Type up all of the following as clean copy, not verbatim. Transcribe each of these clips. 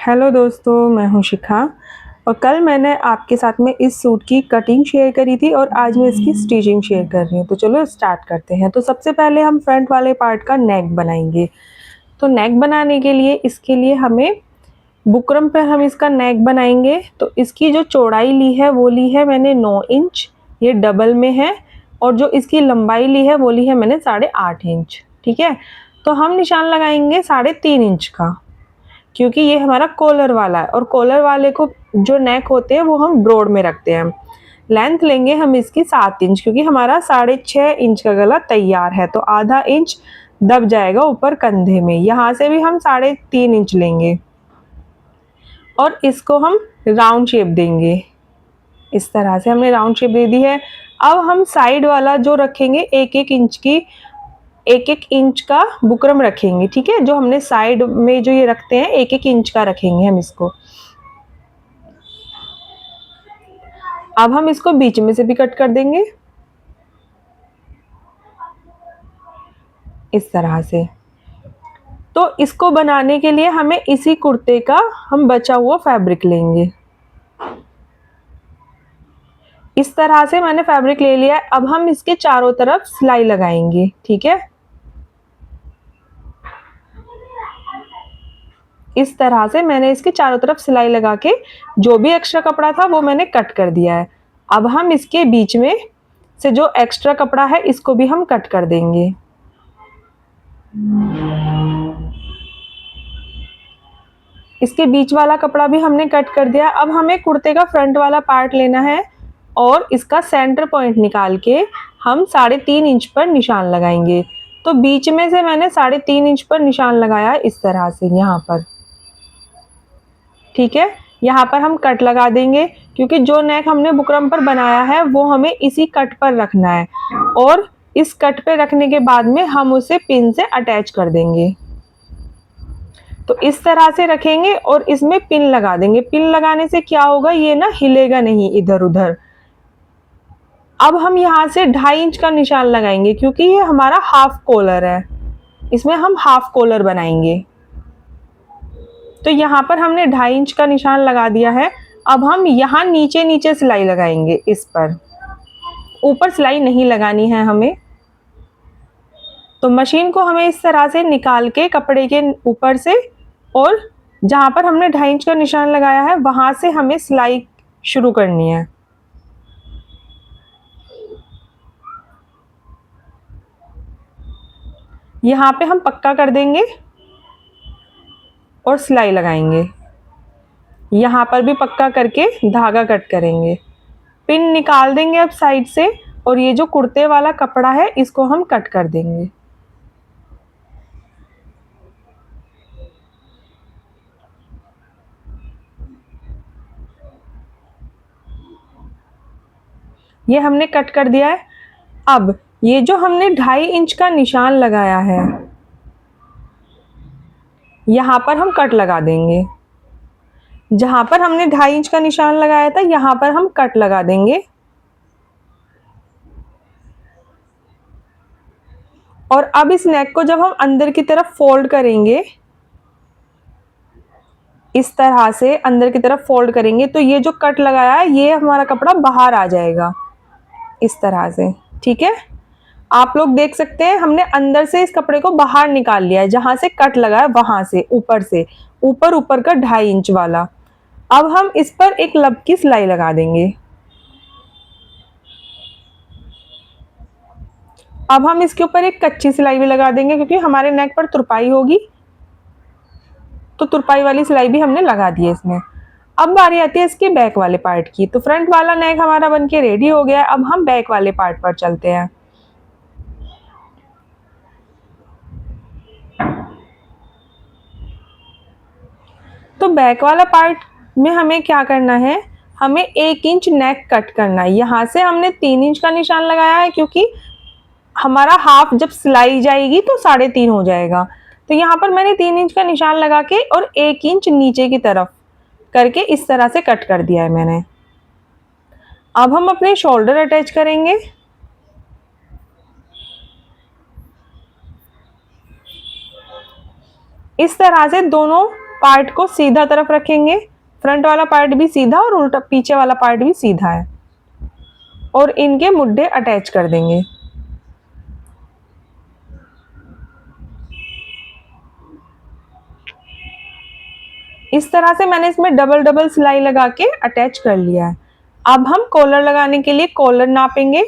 Hello दोस्तों, मैं हूं शिखा और कल मैंने आपके साथ में इस सूट की कटिंग शेयर करी थी और आज मैं इसकी स्टिचिंग शेयर कर रही हूँ। तो चलो स्टार्ट करते हैं। तो सबसे पहले हम फ्रंट वाले पार्ट का नेक बनाएंगे। तो नेक बनाने के लिए इसके लिए हमें बुकरम पर हम इसका नेक बनाएंगे। तो इसकी जो चौड़ाई ली है वो ली है मैंने 9 इंच, ये डबल में है। और जो इसकी लंबाई ली है वो ली है मैंने 8.5 इंच। ठीक है, तो हम निशान लगाएंगे 3.5 इंच का, क्योंकि ये हमारा कॉलर वाला है और कॉलर वाले को जो नेक होते हैं वो हम ब्रॉड में रखते हैं। लेंथ लेंगे हम इसकी 7 इंच, क्योंकि हमारा 6.5 इंच का गला तैयार है, तो आधा इंच दब जाएगा ऊपर कंधे में। यहाँ से भी हम 3.5 इंच लेंगे और इसको हम राउंड शेप देंगे। इस तरह से हमने राउंड शेप दे दी है। अब हम साइड वाला जो रखेंगे 1-1 इंच का बुकरम रखेंगे। ठीक है, जो हमने साइड में जो ये रखते हैं 1-1 इंच का रखेंगे हम इसको। अब हम इसको बीच में से भी कट कर देंगे इस तरह से। तो इसको बनाने के लिए हमें इसी कुर्ते का हम बचा हुआ फैब्रिक लेंगे। इस तरह से मैंने फैब्रिक ले लिया है। अब हम इसके चारों तरफ सिलाई लगाएंगे। ठीक है, इस तरह से मैंने इसके चारों तरफ सिलाई लगा के जो भी एक्स्ट्रा कपड़ा था वो मैंने कट कर दिया है। अब हम इसके बीच में से जो एक्स्ट्रा कपड़ा है इसको भी हम कट कर देंगे। इसके बीच वाला कपड़ा भी हमने कट कर दिया। अब हमें कुर्ते का फ्रंट वाला पार्ट लेना है और इसका सेंटर पॉइंट निकाल के हम 3.5 इंच पर निशान लगाएंगे। तो बीच में से मैंने 3.5 इंच पर निशान लगाया है इस तरह से यहाँ पर। ठीक है, यहाँ पर हम कट लगा देंगे, क्योंकि जो नेक हमने बुकरम पर बनाया है वो हमें इसी कट पर रखना है और इस कट पे रखने के बाद में हम उसे पिन से अटैच कर देंगे। तो इस तरह से रखेंगे और इसमें पिन लगा देंगे। पिन लगाने से क्या होगा, ये ना हिलेगा नहीं इधर उधर। अब हम यहाँ से 2.5 इंच का निशान लगाएंगे, क्योंकि ये हमारा हाफ कॉलर है, इसमें हम हाफ कॉलर बनाएंगे। तो यहाँ पर हमने 2.5 इंच का निशान लगा दिया है। अब हम यहाँ नीचे नीचे सिलाई लगाएंगे, इस पर ऊपर सिलाई नहीं लगानी है हमें। तो मशीन को हमें इस तरह से निकाल के कपड़े के ऊपर से, और जहाँ पर हमने 2.5 इंच का निशान लगाया है वहाँ से हमें सिलाई शुरू करनी है। यहाँ पे हम पक्का कर देंगे और सिलाई लगाएंगे। यहाँ पर भी पक्का करके धागा कट करेंगे। पिन निकाल देंगे अब साइड से, और ये जो कुर्ते वाला कपड़ा है इसको हम कट कर देंगे। ये हमने कट कर दिया है। अब ये जो हमने 2.5 इंच का निशान लगाया है यहाँ पर हम कट लगा देंगे। जहाँ पर हमने 2.5 इंच का निशान लगाया था यहाँ पर हम कट लगा देंगे। और अब इस नेक को जब हम अंदर की तरफ फोल्ड करेंगे, इस तरह से अंदर की तरफ फोल्ड करेंगे, तो ये जो कट लगाया है ये हमारा कपड़ा बाहर आ जाएगा इस तरह से। ठीक है, आप लोग देख सकते हैं हमने अंदर से इस कपड़े को बाहर निकाल लिया है, जहां से कट लगा है वहां से ऊपर का 2.5 इंच वाला। अब हम इस पर एक लब की सिलाई लगा देंगे। अब हम इसके ऊपर एक कच्ची सिलाई भी लगा देंगे, क्योंकि हमारे नेक पर तुरपाई होगी, तो तुरपाई वाली सिलाई भी हमने लगा दी है इसमें। अब बारी आती है इसके बैक वाले पार्ट की। तो फ्रंट वाला नेक हमारा बनके रेडी हो गया है। अब हम बैक वाले पार्ट पर चलते हैं। तो बैक वाला पार्ट में हमें क्या करना है, हमें 1 इंच नेक कट करना है। यहाँ से हमने 3 इंच का निशान लगाया है, क्योंकि हमारा हाफ जब सिलाई जाएगी तो 3.5 हो जाएगा। तो यहाँ पर मैंने 3 इंच का निशान लगा के और 1 इंच नीचे की तरफ करके इस तरह से कट कर दिया है मैंने। अब हम अपने शोल्डर अटैच करेंगे। इस तरह से दोनों पार्ट को सीधा तरफ रखेंगे, फ्रंट वाला पार्ट भी सीधा और उल्टा पीछे वाला पार्ट भी सीधा है, और इनके मुड्ढे अटैच कर देंगे। इस तरह से मैंने इसमें डबल डबल सिलाई लगा के अटैच कर लिया है। अब हम कॉलर लगाने के लिए कॉलर नापेंगे।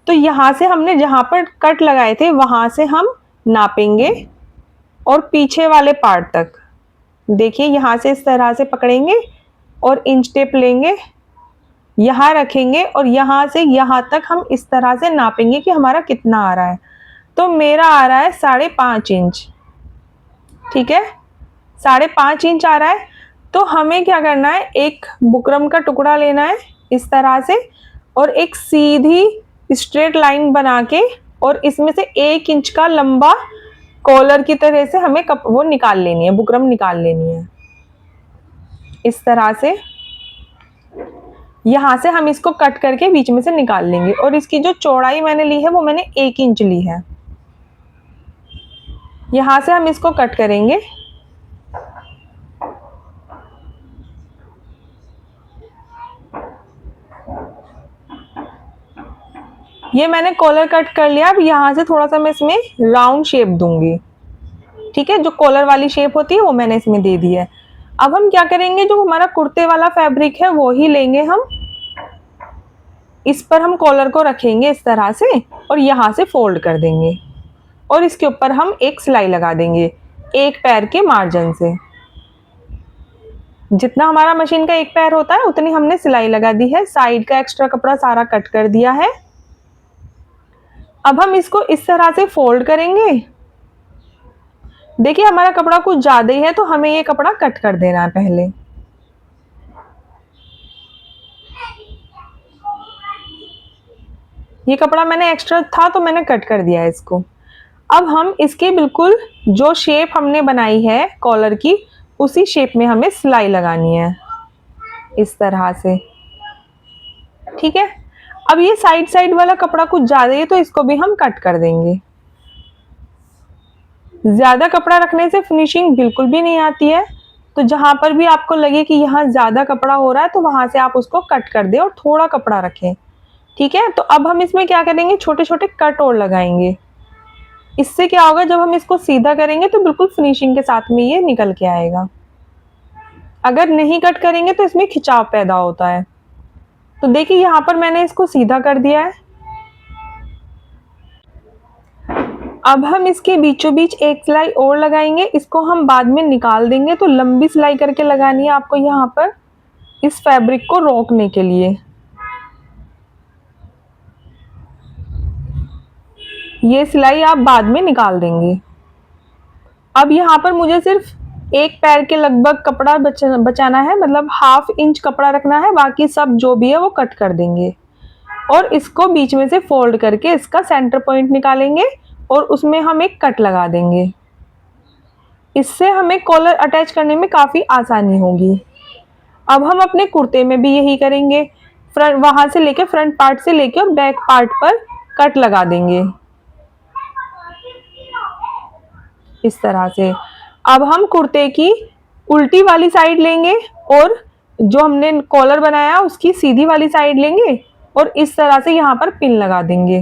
तो यहाँ से हमने जहाँ पर कट लगाए थे वहाँ से हम नापेंगे और पीछे वाले पार्ट तक। देखिए यहाँ से इस तरह से पकड़ेंगे और इंच टेप लेंगे, यहाँ रखेंगे और यहाँ से यहाँ तक हम इस तरह से नापेंगे कि हमारा कितना आ रहा है। तो मेरा आ रहा है 5.5 इंच। ठीक है, 5.5 इंच आ रहा है। तो हमें क्या करना है, एक बुकरम का टुकड़ा लेना है इस तरह से, और एक सीधी स्ट्रेट लाइन बना के, और इसमें से 1 इंच का लंबा कॉलर की तरह से हमें वो निकाल लेनी है, बुकरम निकाल लेनी है इस तरह से। यहाँ से हम इसको कट करके बीच में से निकाल लेंगे, और इसकी जो चौड़ाई मैंने ली है वो मैंने 1 इंच ली है। यहाँ से हम इसको कट करेंगे। ये मैंने कॉलर कट कर लिया। अब यहाँ से थोड़ा सा मैं इसमें राउंड शेप दूंगी। ठीक है, जो कॉलर वाली शेप होती है वो मैंने इसमें दे दी है। अब हम क्या करेंगे, जो हमारा कुर्ते वाला फैब्रिक है वो ही लेंगे हम, इस पर हम कॉलर को रखेंगे इस तरह से, और यहाँ से फोल्ड कर देंगे, और इसके ऊपर हम एक सिलाई लगा देंगे 1 पैर के मार्जिन से। जितना हमारा मशीन का 1 पैर होता है उतनी हमने सिलाई लगा दी है। साइड का एक्स्ट्रा कपड़ा सारा कट कर दिया है। अब हम इसको इस तरह से फोल्ड करेंगे। देखिए हमारा कपड़ा कुछ ज्यादा ही है, तो हमें ये कपड़ा कट कर देना है पहले। ये कपड़ा मैंने एक्स्ट्रा था तो मैंने कट कर दिया है इसको। अब हम इसके बिल्कुल जो शेप हमने बनाई है कॉलर की, उसी शेप में हमें सिलाई लगानी है इस तरह से। ठीक है, अब ये साइड साइड वाला कपड़ा कुछ ज्यादा है तो इसको भी हम कट कर देंगे। ज्यादा कपड़ा रखने से फिनिशिंग बिल्कुल भी नहीं आती है, तो जहां पर भी आपको लगे कि यहाँ ज्यादा कपड़ा हो रहा है तो वहां से आप उसको कट कर दें और थोड़ा कपड़ा रखें। ठीक है, तो अब हम इसमें क्या करेंगे, छोटे छोटे कट और लगाएंगे। इससे क्या होगा, जब हम इसको सीधा करेंगे तो बिल्कुल फिनिशिंग के साथ में ये निकल के आएगा। अगर नहीं कट करेंगे तो इसमें खिंचाव पैदा होता है। तो देखिए यहाँ पर मैंने इसको सीधा कर दिया है। अब हम इसके बीचों बीच एक सिलाई और लगाएंगे। इसको हम बाद में निकाल देंगे, तो लंबी सिलाई करके लगानी है आपको यहाँ पर इस फैब्रिक को रोकने के लिए। ये सिलाई आप बाद में निकाल देंगे। अब यहाँ पर मुझे सिर्फ 1 पैर के लगभग कपड़ा बचाना है, मतलब 1/2 इंच कपड़ा रखना है, बाकी सब जो भी है वो कट कर देंगे। और इसको बीच में से फोल्ड करके इसका सेंटर पॉइंट निकालेंगे और उसमें हम एक कट लगा देंगे। इससे हमें कॉलर अटैच करने में काफ़ी आसानी होगी। अब हम अपने कुर्ते में भी यही करेंगे। फ्रंट वहाँ से लेके, फ्रंट पार्ट से लेके और बैक पार्ट पर कट लगा देंगे इस तरह से। अब हम कुर्ते की उल्टी वाली साइड लेंगे और जो हमने कॉलर बनाया उसकी सीधी वाली साइड लेंगे और इस तरह से यहाँ पर पिन लगा देंगे।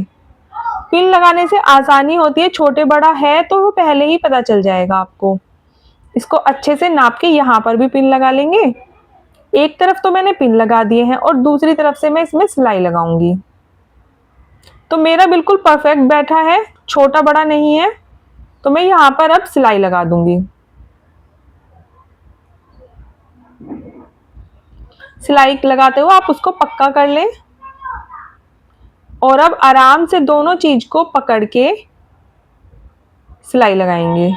पिन लगाने से आसानी होती है, छोटे बड़ा है तो वो पहले ही पता चल जाएगा आपको। इसको अच्छे से नाप के यहाँ पर भी पिन लगा लेंगे। एक तरफ तो मैंने पिन लगा दिए हैं और दूसरी तरफ से मैं इसमें सिलाई लगाऊंगी। तो मेरा बिल्कुल परफेक्ट बैठा है, छोटा बड़ा नहीं है। तो मैं यहाँ पर अब सिलाई लगा दूंगी। सिलाई लगाते हुए आप उसको पक्का कर लें और अब आराम से दोनों चीज को पकड़ के सिलाई लगाएंगे।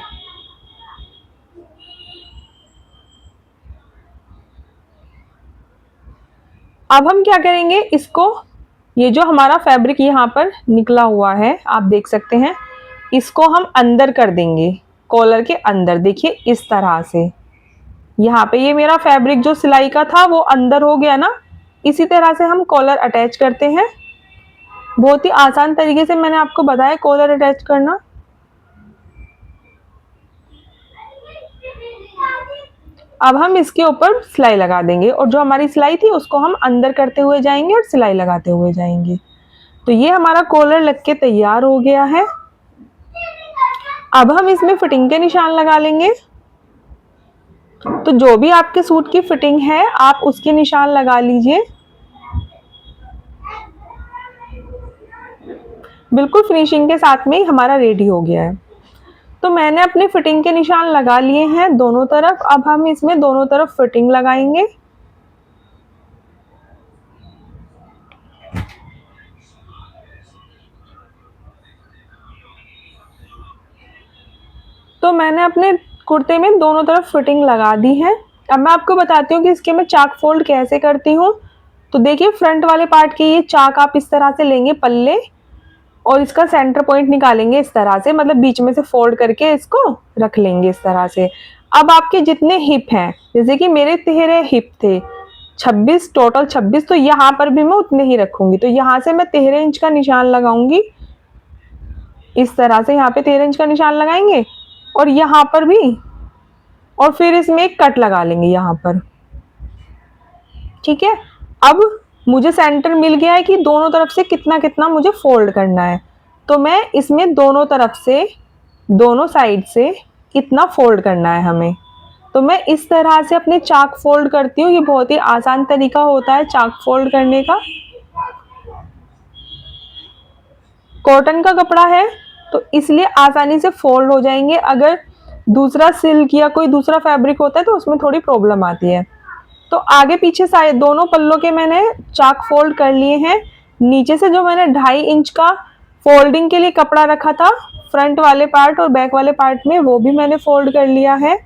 अब हम क्या करेंगे, इसको, ये जो हमारा फैब्रिक यहाँ पर निकला हुआ है आप देख सकते हैं, इसको हम अंदर कर देंगे कॉलर के अंदर। देखिए इस तरह से यहाँ पे ये मेरा फैब्रिक जो सिलाई का था वो अंदर हो गया ना। इसी तरह से हम कॉलर अटैच करते हैं। बहुत ही आसान तरीके से मैंने आपको बताया कॉलर अटैच करना। अब हम इसके ऊपर सिलाई लगा देंगे और जो हमारी सिलाई थी उसको हम अंदर करते हुए जाएंगे और सिलाई लगाते हुए जाएंगे। तो ये हमारा कॉलर लग के तैयार हो गया है। अब हम इसमें फिटिंग के निशान लगा लेंगे। तो जो भी आपके सूट की फिटिंग है आप उसके निशान लगा लीजिए। बिल्कुल फिनिशिंग के साथ में ही हमारा रेडी हो गया है। तो मैंने अपनी फिटिंग के निशान लगा लिए हैं दोनों तरफ। अब हम इसमें दोनों तरफ फिटिंग लगाएंगे। तो मैंने अपने कुर्ते में दोनों तरफ फिटिंग लगा दी है। अब मैं आपको बताती हूँ कि इसके मैं चाक फोल्ड कैसे करती हूँ। तो देखिए फ्रंट वाले पार्ट के ये चाक आप इस तरह से लेंगे पल्ले और इसका सेंटर पॉइंट निकालेंगे इस तरह से, मतलब बीच में से फोल्ड करके इसको रख लेंगे इस तरह से। अब आपके जितने हिप हैं, जैसे कि मेरे 13 हिप थे, 26 टोटल 26, तो यहाँ पर भी मैं उतने ही रखूंगी। तो यहाँ से मैं 13 इंच का निशान लगाऊंगी इस तरह से। यहाँ पे 13 इंच का निशान लगाएंगे और यहाँ पर भी, और फिर इसमें एक कट लगा लेंगे यहाँ पर। ठीक है, अब मुझे सेंटर मिल गया है कि दोनों तरफ से कितना कितना मुझे फोल्ड करना है। तो मैं इसमें दोनों तरफ से, दोनों साइड से कितना फोल्ड करना है हमें। तो मैं इस तरह से अपने चाक फोल्ड करती हूँ। ये बहुत ही आसान तरीका होता है चाक फोल्ड करने का। कॉटन का कपड़ा है तो इसलिए आसानी से फोल्ड हो जाएंगे। अगर दूसरा सिल्क या कोई दूसरा फैब्रिक होता है तो उसमें थोड़ी प्रॉब्लम आती है। तो आगे पीछे साइड दोनों पल्लों के मैंने चाक फोल्ड कर लिए हैं। नीचे से जो मैंने 2.5 इंच का फोल्डिंग के लिए कपड़ा रखा था फ्रंट वाले पार्ट और बैक वाले पार्ट में, वो भी मैंने फोल्ड कर लिया है।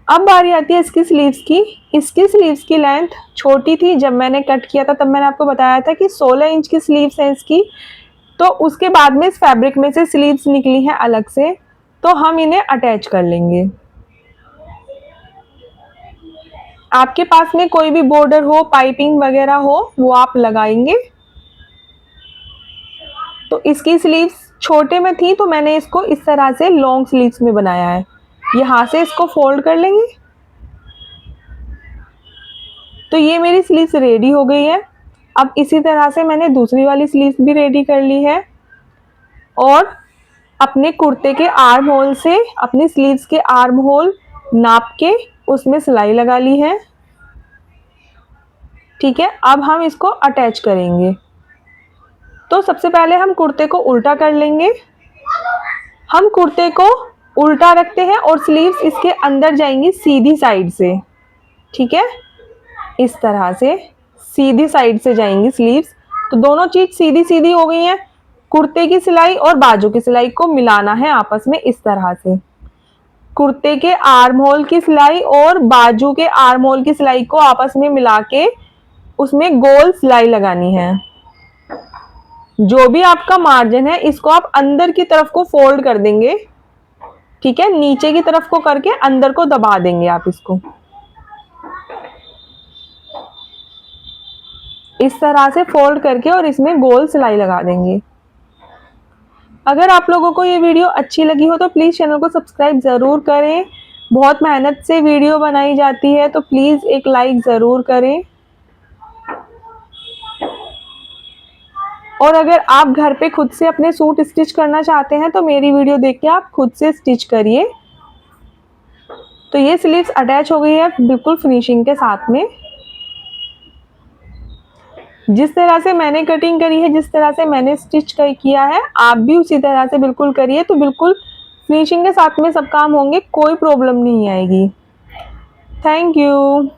अब बारी आती है इसकी स्लीव्स की। इसकी स्लीव्स की लेंथ छोटी थी जब मैंने कट किया था, तब मैंने आपको बताया था कि 16 इंच की स्लीव्स हैं इसकी। तो उसके बाद में इस फैब्रिक में से स्लीव्स निकली हैं अलग से, तो हम इन्हें अटैच कर लेंगे। आपके पास में कोई भी बॉर्डर हो, पाइपिंग वगैरह हो, वो आप लगाएंगे। तो इसकी स्लीव्स छोटे में थी तो मैंने इसको इस तरह से लॉन्ग स्लीव्स में बनाया है। यहाँ से इसको फोल्ड कर लेंगे। तो ये मेरी स्लीव्स रेडी हो गई है। अब इसी तरह से मैंने दूसरी वाली स्लीव्स भी रेडी कर ली है और अपने कुर्ते के आर्म होल से अपनी स्लीव्स के आर्म होल नाप के उसमें सिलाई लगा ली है। ठीक है, अब हम इसको अटैच करेंगे। तो सबसे पहले हम कुर्ते को उल्टा कर लेंगे। हम कुर्ते को उल्टा रखते हैं और स्लीव्स इसके अंदर जाएंगी सीधी साइड से। ठीक है, इस तरह से सीधी साइड से जाएंगी स्लीव्स। तो दोनों चीज सीधी सीधी हो गई हैं। कुर्ते की सिलाई और बाजू की सिलाई को मिलाना है आपस में इस तरह से। कुर्ते के आर्म होल की सिलाई और बाजू के आर्म होल की सिलाई को आपस में मिला के उसमें गोल सिलाई लगानी है। जो भी आपका मार्जिन है इसको आप अंदर की तरफ को फोल्ड कर देंगे। ठीक है, नीचे की तरफ को करके अंदर को दबा देंगे आप इसको इस तरह से फोल्ड करके और इसमें गोल सिलाई लगा देंगे। अगर आप लोगों को ये वीडियो अच्छी लगी हो तो प्लीज़ चैनल को सब्सक्राइब ज़रूर करें। बहुत मेहनत से वीडियो बनाई जाती है तो प्लीज़ एक लाइक ज़रूर करें। और अगर आप घर पे खुद से अपने सूट स्टिच करना चाहते हैं तो मेरी वीडियो देख के आप खुद से स्टिच करिए। तो ये स्लीव्स अटैच हो गई है बिल्कुल फिनिशिंग के साथ में। जिस तरह से मैंने कटिंग करी है, जिस तरह से मैंने स्टिच किया है, आप भी उसी तरह से बिल्कुल करिए। तो बिल्कुल फिनिशिंग के साथ में सब काम होंगे, कोई प्रॉब्लम नहीं आएगी। Thank you.